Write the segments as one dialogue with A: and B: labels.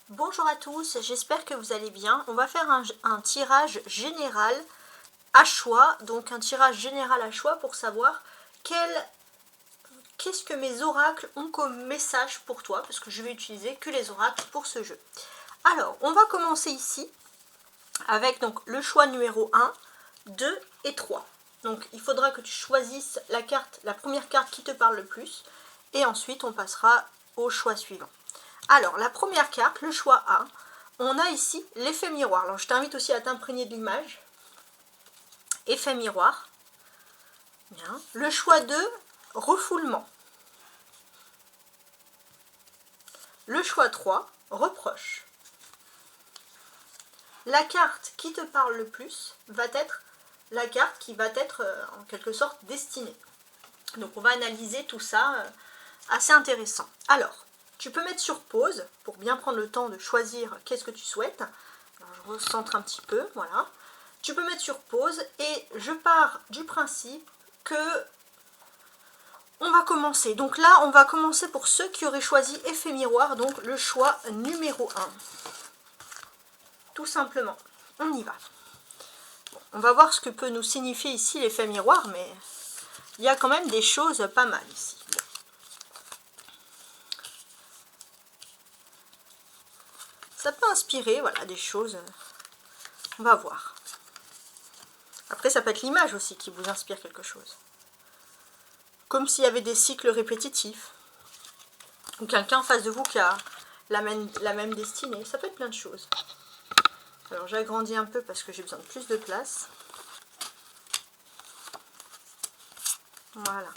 A: Bonjour à tous, j'espère que vous allez bien. On va faire un tirage général à choix, donc un tirage général à choix pour savoir qu'est-ce que mes oracles ont comme message pour toi, parce que je vais utiliser que les oracles pour ce jeu. Alors, on va commencer ici avec donc le choix numéro 1, 2 et 3. Donc il faudra que tu choisisses la première carte qui te parle le plus, et ensuite on passera au choix suivant. Alors, la première carte, le choix A, on a ici l'effet miroir. Alors, je t'invite aussi à t'imprégner de l'image. Effet miroir. Bien. Le choix 2, refoulement. Le choix 3, reproche. La carte qui te parle le plus va être la carte qui va être en quelque sorte destinée. Donc, on va analyser tout ça, assez intéressant. Alors, tu peux mettre sur pause pour bien prendre le temps de choisir qu'est-ce que tu souhaites. Alors, je recentre un petit peu, voilà. Tu peux mettre sur pause et je pars du principe que on va commencer. Donc là, on va commencer pour ceux qui auraient choisi effet miroir, donc le choix numéro 1. Tout simplement, on y va. Bon, on va voir ce que peut nous signifier ici l'effet miroir, mais il y a quand même des choses pas mal ici. Ça peut inspirer, voilà, des choses. On va voir. Après, ça peut être l'image aussi qui vous inspire quelque chose. Comme s'il y avait des cycles répétitifs. Ou quelqu'un en face de vous qui a la même destinée. Ça peut être plein de choses. Alors, j'agrandis un peu parce que j'ai besoin de plus de place. Voilà.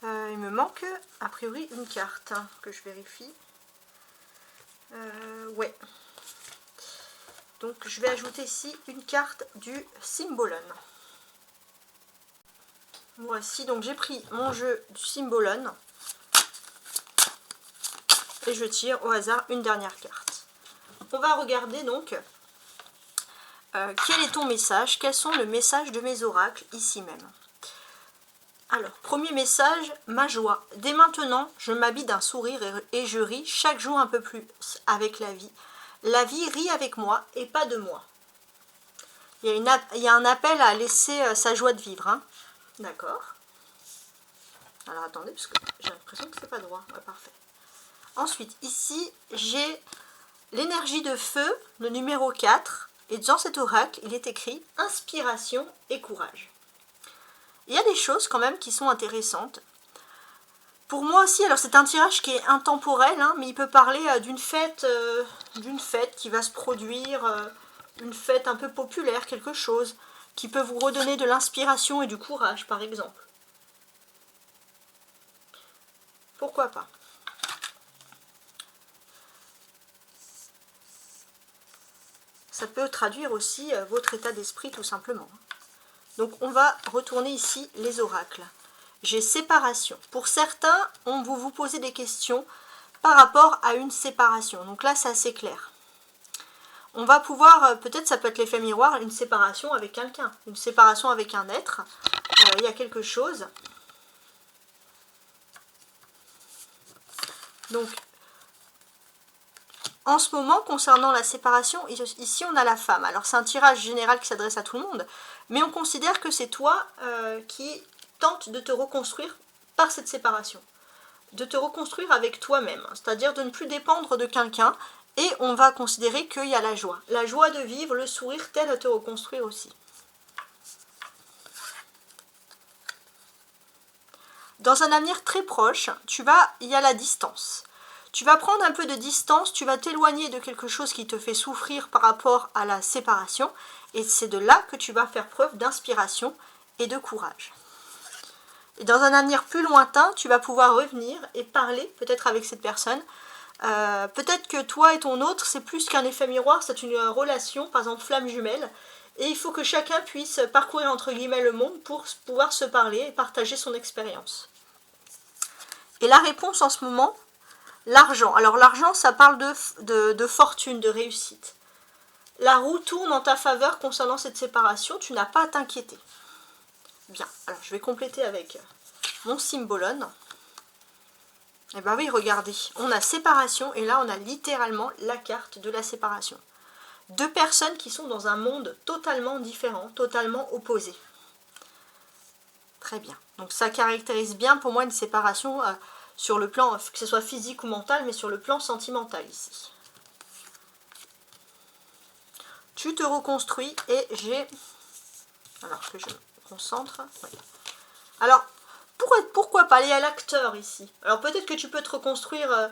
A: Il me manque, a priori, une carte que je vérifie. Ouais. Donc je vais ajouter ici une carte du Symbolon. Voici, donc j'ai pris mon jeu du Symbolon. Et je tire au hasard une dernière carte. On va regarder donc quel est ton message, quels sont les messages de mes oracles ici même. Alors, premier message, ma joie. Dès maintenant, je m'habille d'un sourire et je ris chaque jour un peu plus avec la vie. La vie rit avec moi et pas de moi. Il y a un appel à laisser sa joie de vivre. Hein. D'accord. Alors attendez, parce que j'ai l'impression que c'est pas droit. Ouais, parfait. Ensuite, ici, j'ai l'énergie de feu, le numéro 4. Et dans cet oracle, il est écrit inspiration et courage. Il y a des choses quand même qui sont intéressantes. Pour moi aussi, alors c'est un tirage qui est intemporel, hein, mais il peut parler d'une fête qui va se produire, une fête un peu populaire, quelque chose qui peut vous redonner de l'inspiration et du courage, par exemple. Pourquoi pas? Ça peut traduire aussi votre état d'esprit, tout simplement. Donc on va retourner ici les oracles. J'ai séparation. Pour certains, on vous posez des questions par rapport à une séparation. Donc là, c'est assez clair. On va pouvoir, peut-être ça peut être l'effet miroir, une séparation avec quelqu'un, une séparation avec un être. Il y a quelque chose. Donc, en ce moment, concernant la séparation, ici on a la femme. Alors c'est un tirage général qui s'adresse à tout le monde, mais on considère que c'est toi qui tente de te reconstruire par cette séparation. De te reconstruire avec toi-même, c'est-à-dire de ne plus dépendre de quelqu'un, et on va considérer qu'il y a la joie. La joie de vivre, le sourire t'aide à te reconstruire aussi. Dans un avenir très proche, il y a la distance. Tu vas prendre un peu de distance, tu vas t'éloigner de quelque chose qui te fait souffrir par rapport à la séparation, et c'est de là que tu vas faire preuve d'inspiration et de courage. Et dans un avenir plus lointain, tu vas pouvoir revenir et parler peut-être avec cette personne. Peut-être que toi et ton autre, c'est plus qu'un effet miroir, c'est une relation, par exemple flamme jumelle. Et il faut que chacun puisse parcourir entre guillemets le monde pour pouvoir se parler et partager son expérience. Et la réponse en ce moment, l'argent. Alors l'argent, ça parle de fortune, de réussite. La roue tourne en ta faveur concernant cette séparation, tu n'as pas à t'inquiéter. Bien, alors je vais compléter avec mon Symbolon. Et bien oui, regardez, on a séparation et là on a littéralement la carte de la séparation. Deux personnes qui sont dans un monde totalement différent, totalement opposé. Très bien. Donc ça caractérise bien pour moi une séparation sur le plan, que ce soit physique ou mental, mais sur le plan sentimental ici. Tu te reconstruis et j'ai... Alors que je me concentre. Ouais. Alors, pourquoi pas aller à l'acteur ici? Alors peut-être que tu peux te reconstruire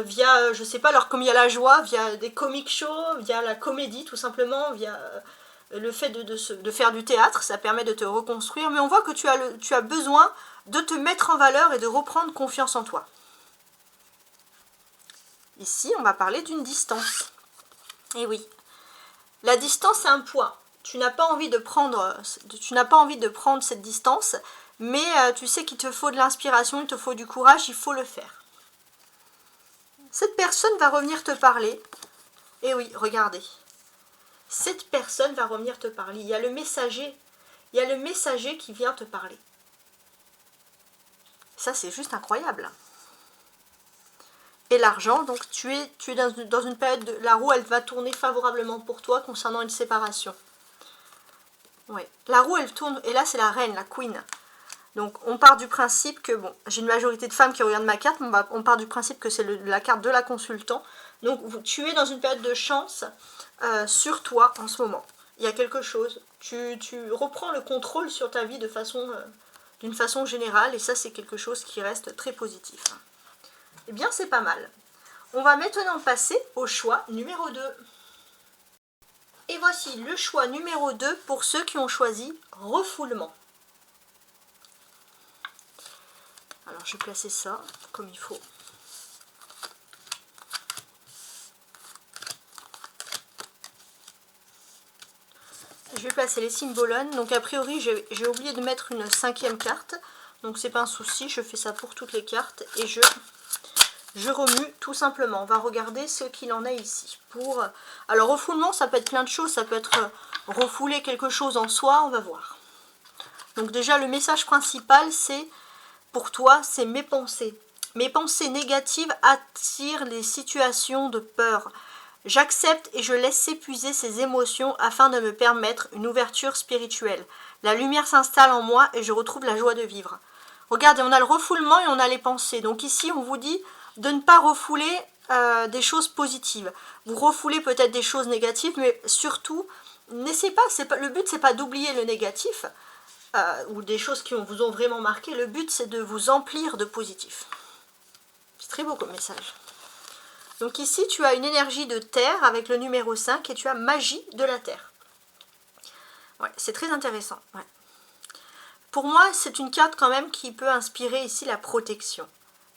A: via, je sais pas, alors comme il y a la joie, via des comic shows, via la comédie tout simplement, via le fait de faire du théâtre, ça permet de te reconstruire. Mais on voit que tu as besoin de te mettre en valeur et de reprendre confiance en toi. Ici, on va parler d'une distance. Et oui, la distance, c'est un poids. Tu n'as pas envie de prendre cette distance, mais tu sais qu'il te faut de l'inspiration, il te faut du courage, il faut le faire. Cette personne va revenir te parler. Et oui, regardez. Cette personne va revenir te parler. Il y a le messager qui vient te parler. Ça, c'est juste incroyable. Et l'argent, donc tu es dans une période de la roue, elle va tourner favorablement pour toi concernant une séparation. Ouais. La roue, elle tourne, et là, c'est la reine, la queen. Donc, on part du principe que, bon, j'ai une majorité de femmes qui regardent ma carte, mais on part du principe que c'est la carte de la consultant. Donc, tu es dans une période de chance sur toi en ce moment. Il y a quelque chose. Tu reprends le contrôle sur ta vie d'une façon générale, et ça, c'est quelque chose qui reste très positif. Eh bien, c'est pas mal. On va maintenant passer au choix numéro 2. Et voici le choix numéro 2 pour ceux qui ont choisi refoulement. Alors, je vais placer ça comme il faut. Je vais placer les symbolones. Donc, a priori, j'ai oublié de mettre une 5e carte. Donc, c'est pas un souci. Je fais ça pour toutes les cartes. Et je remue tout simplement. On va regarder ce qu'il en est ici. Alors, refoulement, ça peut être plein de choses. Ça peut être refouler quelque chose en soi. On va voir. Donc, déjà, le message principal, c'est... Pour toi, c'est mes pensées. Mes pensées négatives attirent les situations de peur. J'accepte et je laisse s'épuiser ces émotions afin de me permettre une ouverture spirituelle. La lumière s'installe en moi et je retrouve la joie de vivre. Regardez, on a le refoulement et on a les pensées. Donc ici, on vous dit de ne pas refouler des choses positives. Vous refoulez peut-être des choses négatives, mais surtout, n'essayez pas, le but, c'est pas d'oublier le négatif, ou des choses qui vous ont vraiment marqué. Le but, c'est de vous emplir de positif. C'est très beau comme message. Donc ici, tu as une énergie de terre avec le numéro 5 et tu as magie de la terre. Ouais, c'est très intéressant. Ouais. Pour moi, c'est une carte quand même qui peut inspirer ici la protection.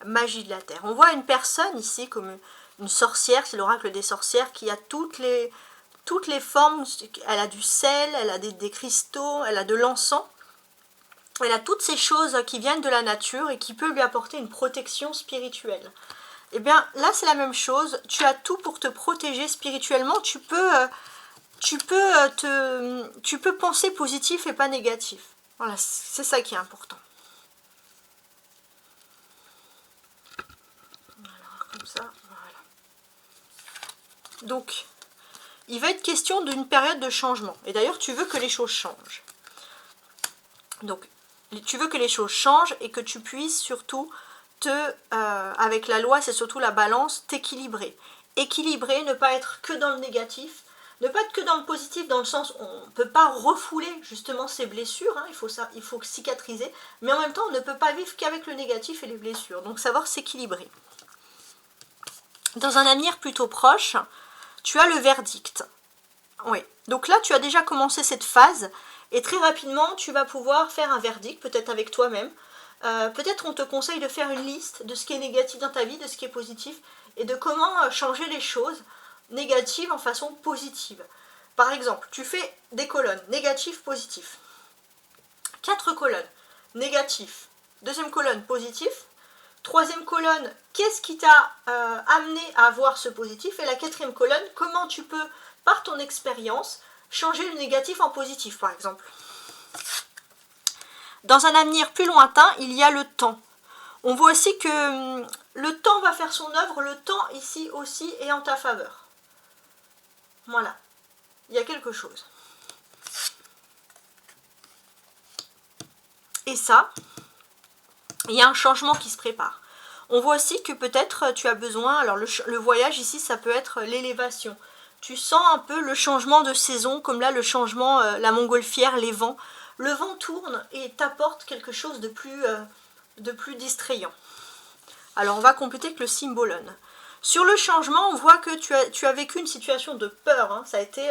A: Magie de la terre. On voit une personne ici comme une sorcière, c'est l'oracle des sorcières, qui a toutes les formes. Elle a du sel, elle a des cristaux, elle a de l'encens. Elle a toutes ces choses qui viennent de la nature et qui peuvent lui apporter une protection spirituelle. Et bien là, c'est la même chose. Tu as tout pour te protéger spirituellement. Tu peux penser positif et pas négatif. Voilà, c'est ça qui est important. Alors, comme ça, voilà. Donc, il va être question d'une période de changement. Et d'ailleurs, tu veux que les choses changent. Donc, tu veux que les choses changent et que tu puisses surtout avec la loi, c'est surtout la balance, t'équilibrer. Équilibrer, ne pas être que dans le négatif, ne pas être que dans le positif, dans le sens où on ne peut pas refouler justement ces blessures, hein, il faut cicatriser, mais en même temps, on ne peut pas vivre qu'avec le négatif et les blessures. Donc, savoir s'équilibrer. Dans un avenir plutôt proche, tu as le verdict. Oui. Donc là, tu as déjà commencé cette phase. Et très rapidement, tu vas pouvoir faire un verdict, peut-être avec toi-même. Peut-être on te conseille de faire une liste de ce qui est négatif dans ta vie, de ce qui est positif, et de comment changer les choses négatives en façon positive. Par exemple, tu fais des colonnes, négatif, positif. 4 colonnes, négatif. Deuxième colonne, positif. Troisième colonne, qu'est-ce qui t'a amené à avoir ce positif? Et la 4e colonne, comment tu peux, par ton expérience, changer le négatif en positif, par exemple. Dans un avenir plus lointain, il y a le temps. On voit aussi que le temps va faire son œuvre, le temps ici aussi est en ta faveur. Voilà, il y a quelque chose. Et ça, il y a un changement qui se prépare. On voit aussi que peut-être tu as besoin, alors le voyage ici, ça peut être l'élévation. Tu sens un peu le changement de saison, comme là le changement, la montgolfière, les vents. Le vent tourne et t'apporte quelque chose de plus distrayant. Alors on va compléter avec le symbolone. Sur le changement, on voit que tu as vécu une situation de peur, hein. Ça a été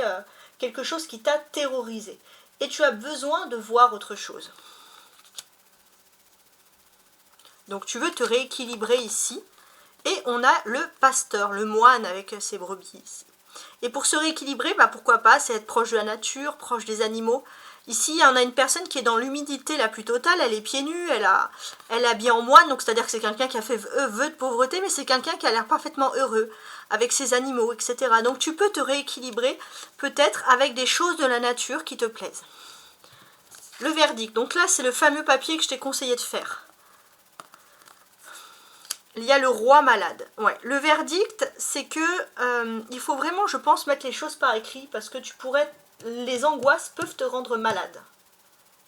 A: quelque chose qui t'a terrorisé. Et tu as besoin de voir autre chose. Donc tu veux te rééquilibrer ici. Et on a le pasteur, le moine avec ses brebis ici. Et pour se rééquilibrer, bah pourquoi pas, c'est être proche de la nature, proche des animaux. Ici, on a une personne qui est dans l'humidité la plus totale, elle est pieds nus, elle est habillée en moine, donc c'est-à-dire que c'est quelqu'un qui a fait vœu de pauvreté, mais c'est quelqu'un qui a l'air parfaitement heureux avec ses animaux, etc. Donc tu peux te rééquilibrer peut-être avec des choses de la nature qui te plaisent. Le verdict, donc là c'est le fameux papier que je t'ai conseillé de faire. Il y a le roi malade. Ouais. Le verdict, c'est que il faut vraiment, je pense, mettre les choses par écrit parce que les angoisses peuvent te rendre malade.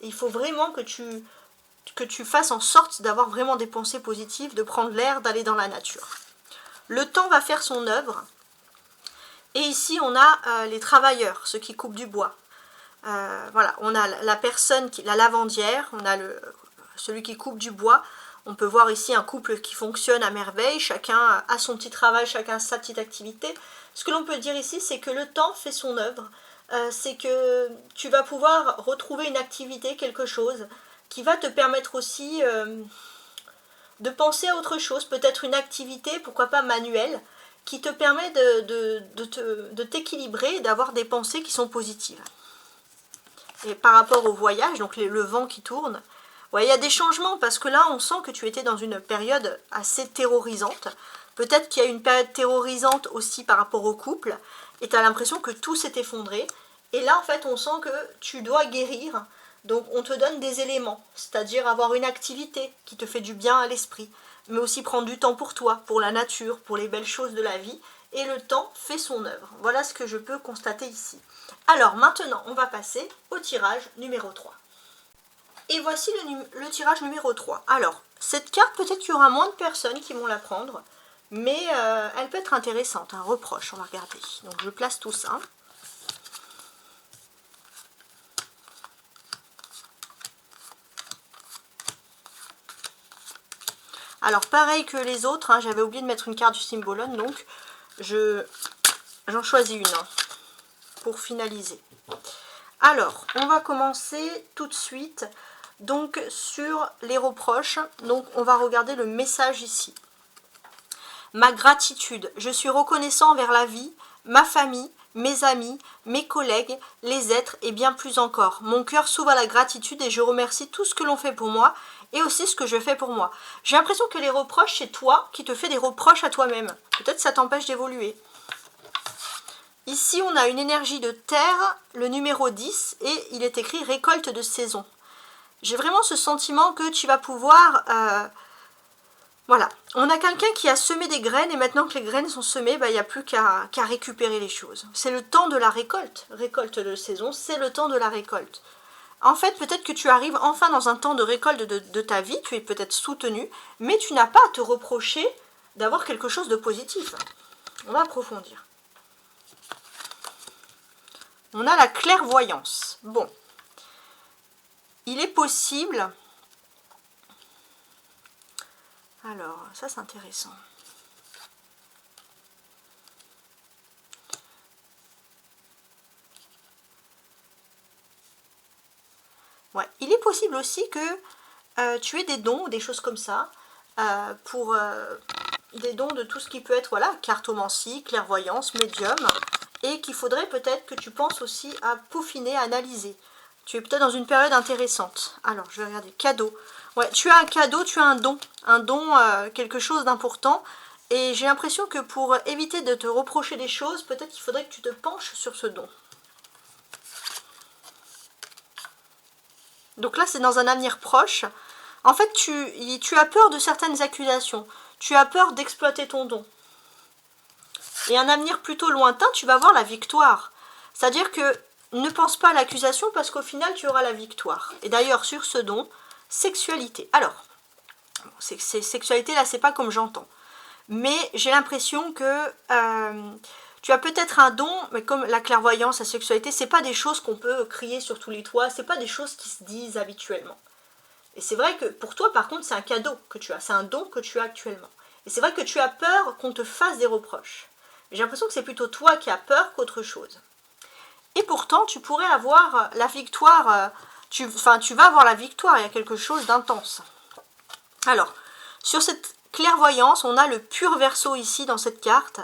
A: Et il faut vraiment que tu fasses en sorte d'avoir vraiment des pensées positives, de prendre l'air, d'aller dans la nature. Le temps va faire son œuvre. Et ici, on a les travailleurs, ceux qui coupent du bois. Voilà, on a la personne, la lavandière, on a celui qui coupe du bois. On peut voir ici un couple qui fonctionne à merveille, chacun a son petit travail, chacun a sa petite activité. Ce que l'on peut dire ici, c'est que le temps fait son œuvre. C'est que tu vas pouvoir retrouver une activité, quelque chose, qui va te permettre aussi de penser à autre chose, peut-être une activité, pourquoi pas manuelle, qui te permet de t'équilibrer et d'avoir des pensées qui sont positives. Et par rapport au voyage, donc le vent qui tourne, ouais, il y a des changements parce que là, on sent que tu étais dans une période assez terrorisante. Peut-être qu'il y a une période terrorisante aussi par rapport au couple et tu as l'impression que tout s'est effondré. Et là, en fait, on sent que tu dois guérir. Donc, on te donne des éléments, c'est-à-dire avoir une activité qui te fait du bien à l'esprit, mais aussi prendre du temps pour toi, pour la nature, pour les belles choses de la vie. Et le temps fait son œuvre. Voilà ce que je peux constater ici. Alors, maintenant, on va passer au tirage numéro 3. Et voici le tirage numéro 3. Alors, cette carte, peut-être qu'il y aura moins de personnes qui vont la prendre, mais elle peut être intéressante. Un reproche, on va regarder. Donc, je place tout ça. Alors, pareil que les autres, hein, j'avais oublié de mettre une carte du symbolone, donc j'en choisis une pour finaliser. Alors, on va commencer tout de suite. Donc sur les reproches, donc on va regarder le message ici. Ma gratitude, je suis reconnaissant envers la vie, ma famille, mes amis, mes collègues, les êtres et bien plus encore. Mon cœur s'ouvre à la gratitude et je remercie tout ce que l'on fait pour moi et aussi ce que je fais pour moi. J'ai l'impression que les reproches, c'est toi qui te fais des reproches à toi-même. Peut-être ça t'empêche d'évoluer. Ici, on a une énergie de terre, le numéro 10, et il est écrit récolte de saison. J'ai vraiment ce sentiment que tu vas pouvoir... voilà, on a quelqu'un qui a semé des graines et maintenant que les graines sont semées, bah, il n'y a plus qu'à récupérer les choses. C'est le temps de la récolte. Récolte de saison, c'est le temps de la récolte. En fait, peut-être que tu arrives enfin dans un temps de récolte de ta vie, tu es peut-être soutenu, mais tu n'as pas à te reprocher d'avoir quelque chose de positif. On va approfondir. On a la clairvoyance. Bon. Il est possible... Alors, ça c'est intéressant. Ouais, il est possible aussi que tu aies des dons ou des choses comme ça, pour des dons de tout ce qui peut être, voilà, cartomancie, clairvoyance, médium, et qu'il faudrait peut-être que tu penses aussi à peaufiner, à analyser. Tu es peut-être dans une période intéressante. Alors, je vais regarder. Cadeau. Ouais, tu as un cadeau, tu as un don. Un don, quelque chose d'important. Et j'ai l'impression que pour éviter de te reprocher des choses, peut-être qu'il faudrait que tu te penches sur ce don. Donc là, c'est dans un avenir proche. En fait, tu as peur de certaines accusations. Tu as peur d'exploiter ton don. Et un avenir plutôt lointain, tu vas voir la victoire. C'est-à-dire que ne pense pas à l'accusation parce qu'au final, tu auras la victoire. Et d'ailleurs, sur ce don, sexualité. Alors, sexualité, là, c'est pas comme j'entends. Mais j'ai l'impression que tu as peut-être un don, mais comme la clairvoyance, la sexualité, c'est pas des choses qu'on peut crier sur tous les toits, c'est pas des choses qui se disent habituellement. Et c'est vrai que pour toi, par contre, c'est un cadeau que tu as, c'est un don que tu as actuellement. Et c'est vrai que tu as peur qu'on te fasse des reproches. J'ai l'impression que c'est plutôt toi qui as peur qu'autre chose. Et pourtant, tu pourrais avoir la victoire, tu vas avoir la victoire, il y a quelque chose d'intense. Alors, sur cette clairvoyance, on a le pur Verseau ici dans cette carte.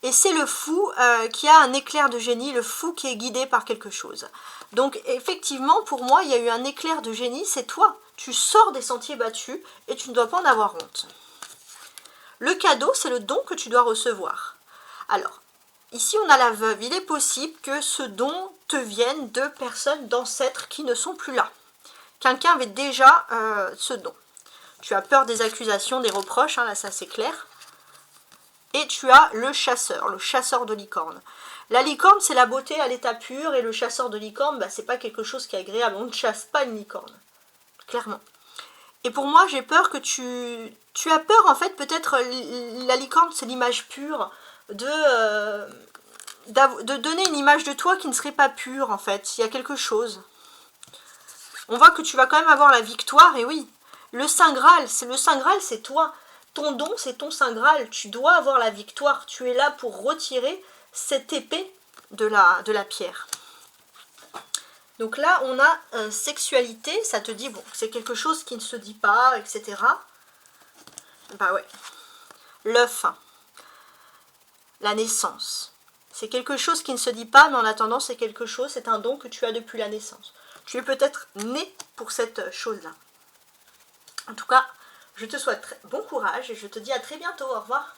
A: Et c'est le fou qui a un éclair de génie, le fou qui est guidé par quelque chose. Donc effectivement, pour moi, il y a eu un éclair de génie, c'est toi. Tu sors des sentiers battus et tu ne dois pas en avoir honte. Le cadeau, c'est le don que tu dois recevoir. Alors, ici on a la veuve. Il est possible que ce don te vienne de personnes, d'ancêtres qui ne sont plus là. Quelqu'un avait déjà ce don. Tu as peur des accusations, des reproches, hein, là ça c'est clair. Et tu as le chasseur de licorne. La licorne, c'est la beauté à l'état pur, et le chasseur de licorne, bah, c'est pas quelque chose qui est agréable. On ne chasse pas une licorne, clairement. Et pour moi, j'ai peur que tu as peur, en fait, peut-être, la licorne, c'est l'image pure, de donner une image de toi qui ne serait pas pure, en fait. Il y a quelque chose. On voit que tu vas quand même avoir la victoire, et oui. Le Saint Graal, c'est toi. Ton don, c'est ton Saint Graal. Tu dois avoir la victoire. Tu es là pour retirer cette épée de la pierre. Donc là, on a sexualité. Ça te dit, bon, c'est quelque chose qui ne se dit pas, etc. Bah ouais. L'œuf. La naissance. C'est quelque chose qui ne se dit pas, mais en attendant, c'est quelque chose, c'est un don que tu as depuis la naissance. Tu es peut-être né pour cette chose-là. En tout cas, je te souhaite bon courage et je te dis à très bientôt. Au revoir.